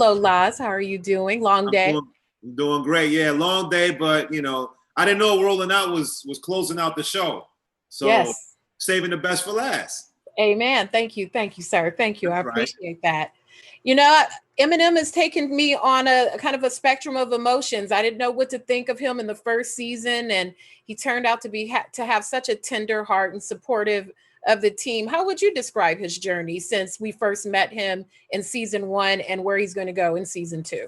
Hello, Laz. How are you doing? Long I'm day. doing great. Yeah, long day, but I didn't know Rolling Out was closing out the show. So Yes. saving the best for last. Amen. Thank you. Thank you, sir. Thank you. I That's right. appreciate that. You know, Eminem has taken me on a kind of a spectrum of emotions. I didn't know what to think of him in the first season, and he turned out to to have such a tender heart and supportive of the team. How would you describe his journey since we first met him in season one and where he's going to go in season two?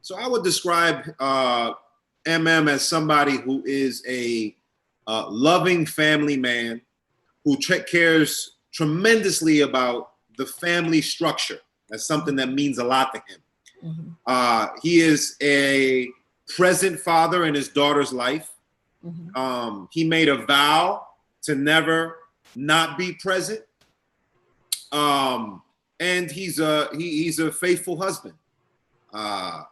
So I would describe MM as somebody who is a loving family man who cares tremendously about the family structure. That's something that means a lot to him. He is a present father in his daughter's life. He made a vow to never not be present. And he's a faithful husband. And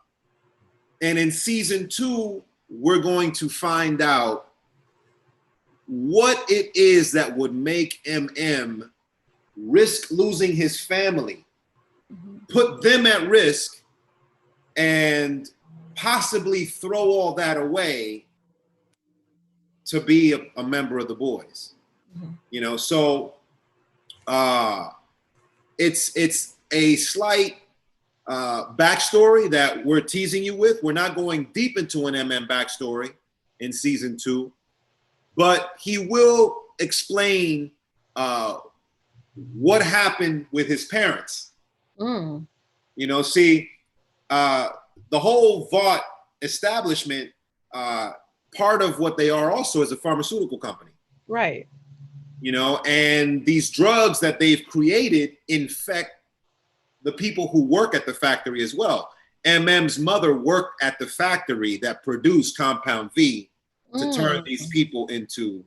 in season two, we're going to find out what it is that would make MM risk losing his family, put them at risk, and possibly throw all that away to be a member of the boys. So it's a slight backstory that we're teasing you with. We're not going deep into an MM backstory in season two, but he will explain what happened with his parents. The whole Vought establishment, part of what they are also is a pharmaceutical company. Right. And these drugs that they've created infect the people who work at the factory as well. MM's mother worked at the factory that produced Compound V to turn these people into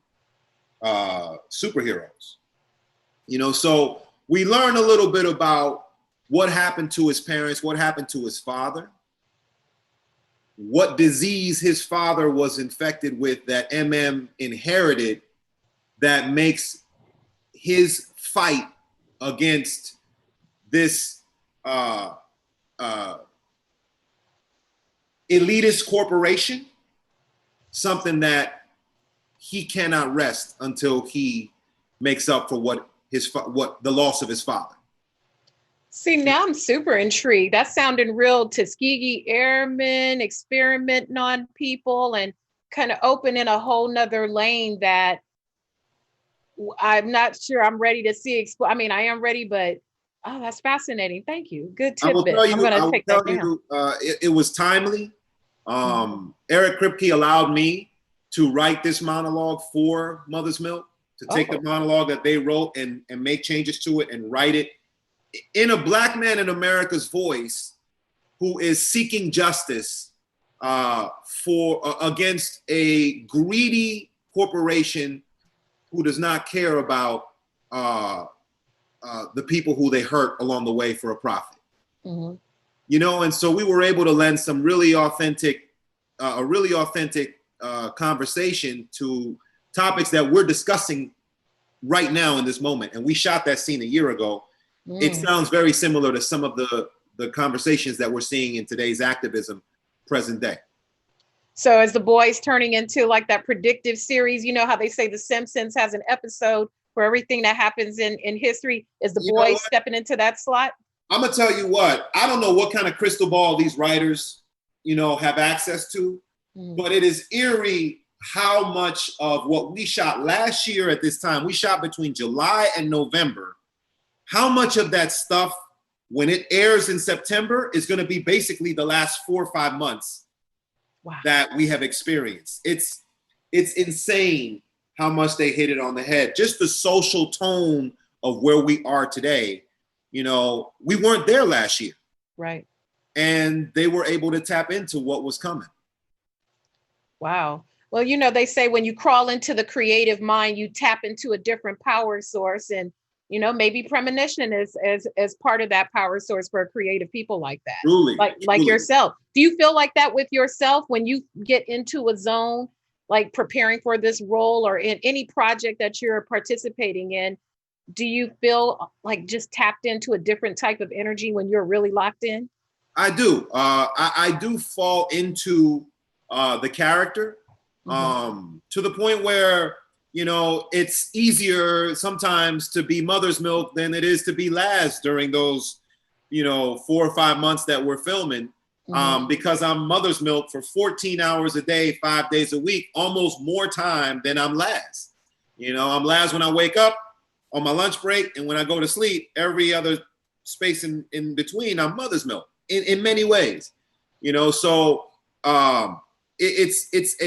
superheroes. So we learn a little bit about what happened to his parents, what happened to his father, what disease his father was infected with that MM inherited that makes his fight against this elitist corporation something that he cannot rest until he makes up for what the loss of his father. See, now I'm super intrigued. That sounded real Tuskegee Airmen experimenting on people and kind of opening a whole nother lane that I'm not sure I'm ready to see. I mean, I am ready, but oh, that's fascinating. Thank you. Good tidbit. I'm going to take that down. It was timely. Eric Kripke allowed me to write this monologue for Mother's Milk, to take the monologue that they wrote and make changes to it and write it in a Black man in America's voice who is seeking justice against a greedy corporation who does not care about the people who they hurt along the way for a profit. And so we were able to lend some really authentic conversation to topics that we're discussing right now in this moment. And we shot that scene a year ago. It sounds very similar to some of the conversations that we're seeing in today's activism present day. So is The Boys turning into like that predictive series? You know how they say The Simpsons has an episode for everything that happens in history? Is The Boys stepping into that slot? I'm going to tell you what, I don't know what kind of crystal ball these writers, have access to, but it is eerie how much of what we shot last year at this time, we shot between July and November, how much of that stuff, when it airs in September, is going to be basically the last 4 or 5 months that we have experienced. It's insane how much they hit it on the head. Just the social tone of where we are today. We weren't there last year. Right. And they were able to tap into what was coming. Wow. Well, they say when you crawl into the creative mind, you tap into a different power source. And, maybe premonition is as part of that power source for creative people like that. Truly. Like yourself. Do you feel like that with yourself when you get into a zone, like preparing for this role or in any project that you're participating in? Do you feel like just tapped into a different type of energy when you're really locked in? I do. I do fall into the character to the point where, you know, it's easier sometimes to be Mother's Milk than it is to be Laz during those, you know, 4 or 5 months that we're filming. Because I'm Mother's Milk for 14 hours a day, 5 days a week, almost more time than I'm Laz. You know, I'm Laz when I wake up, on my lunch break, and when I go to sleep. Every other space in between, I'm Mother's Milk in many ways. You know, so it's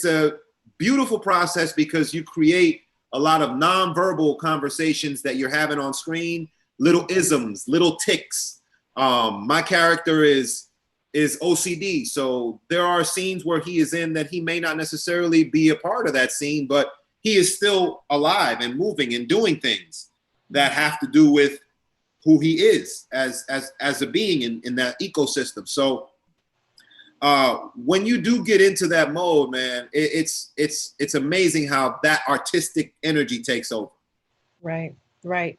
a beautiful process because you create a lot of nonverbal conversations that you're having on screen, little isms, little ticks. My character is OCD, so there are scenes where he is in that he may not necessarily be a part of that scene, but he is still alive and moving and doing things that have to do with who he is as a being in that ecosystem. So when you do get into that mode, man, it's amazing how that artistic energy takes over. Right, right.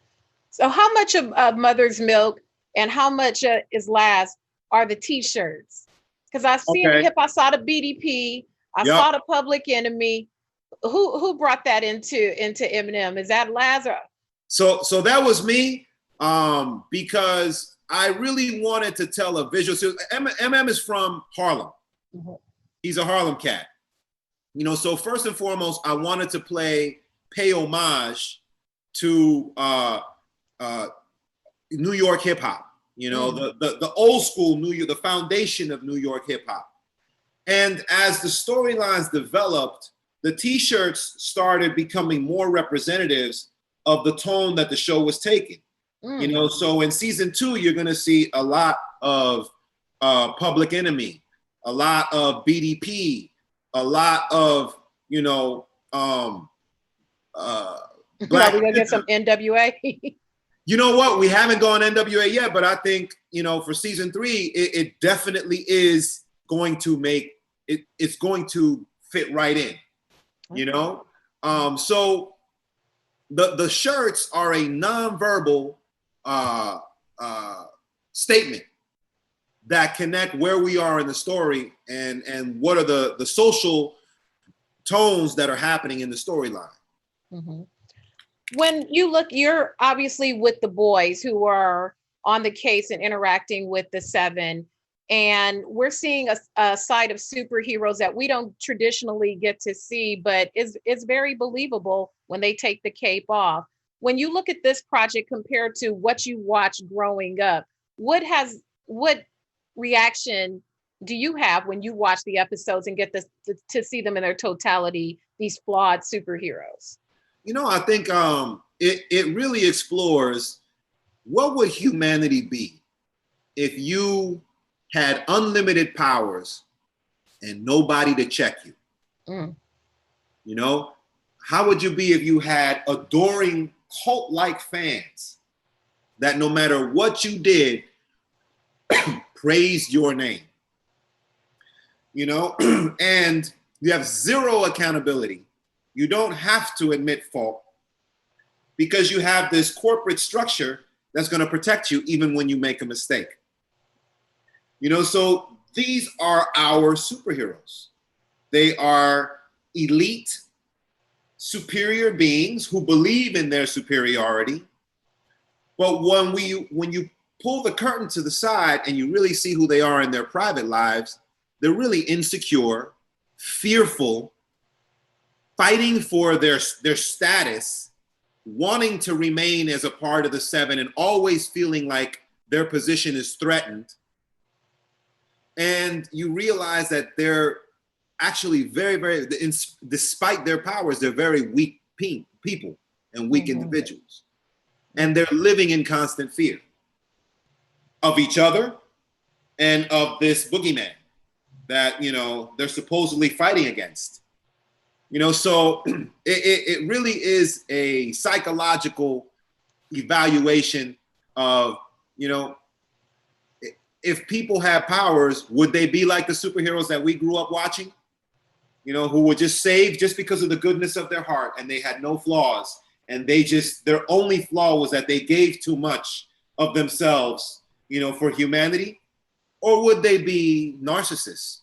So how much of Mother's Milk and how much is Laz are the t-shirts? Because I've seen the hip, I saw the BDP, I saw the Public Enemy. Who brought that into Eminem? Is that Laz? So that was me, because I really wanted to tell a visual. So Eminem is from Harlem. He's a Harlem cat. You know, so first and foremost, I wanted to pay homage to New York hip hop. You know, the old school New York, the foundation of New York hip hop. And as the storylines developed, the t-shirts started becoming more representatives of the tone that the show was taking. You know, so in season 2, you're going to see a lot of Public Enemy, a lot of BDP, a lot of, you know, Black. We're going to get some NWA. You know what? We haven't gone NWA yet, but I think, you know, for season 3, it definitely is going to make it. It's going to fit right in. You know, so the shirts are a nonverbal statement that connect where we are in the story and what are the social tones that are happening in the storyline. When you look, you're obviously with the boys who are on the case and interacting with the 7. And we're seeing a side of superheroes that we don't traditionally get to see, but is very believable when they take the cape off. When you look at this project compared to what you watched growing up, what reaction do you have when you watch the episodes and get to see them in their totality, these flawed superheroes? You know, I think it really explores what would humanity be if you had unlimited powers and nobody to check you. You know, how would you be if you had adoring cult-like fans that no matter what you did, praised your name? You know, and you have zero accountability. You don't have to admit fault because you have this corporate structure that's going to protect you even when you make a mistake. You know, so these are our superheroes. They are elite, superior beings who believe in their superiority. But when you pull the curtain to the side and you really see who they are in their private lives, they're really insecure, fearful, fighting for their status, wanting to remain as a part of the 7 and always feeling like their position is threatened. And you realize that they're actually very, very, despite their powers, they're very weak people and weak individuals. And they're living in constant fear of each other and of this boogeyman that, you know, they're supposedly fighting against. You know, so it really is a psychological evaluation of, you know, if people had powers, would they be like the superheroes that we grew up watching? You know, who were just saved just because of the goodness of their heart and they had no flaws. And their only flaw was that they gave too much of themselves for humanity? Or would they be narcissists?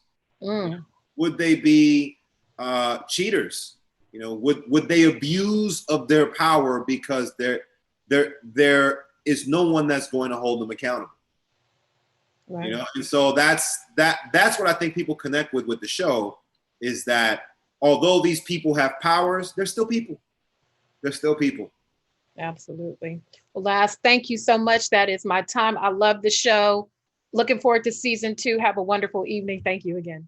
Would they be cheaters? Would they abuse of their power because there is no one that's going to hold them accountable? Right. And so that's what I think people connect with the show, is that although these people have powers, they're still people. They're still people. Absolutely. Well, Laz, thank you so much. That is my time. I love the show. Looking forward to season 2. Have a wonderful evening. Thank you again.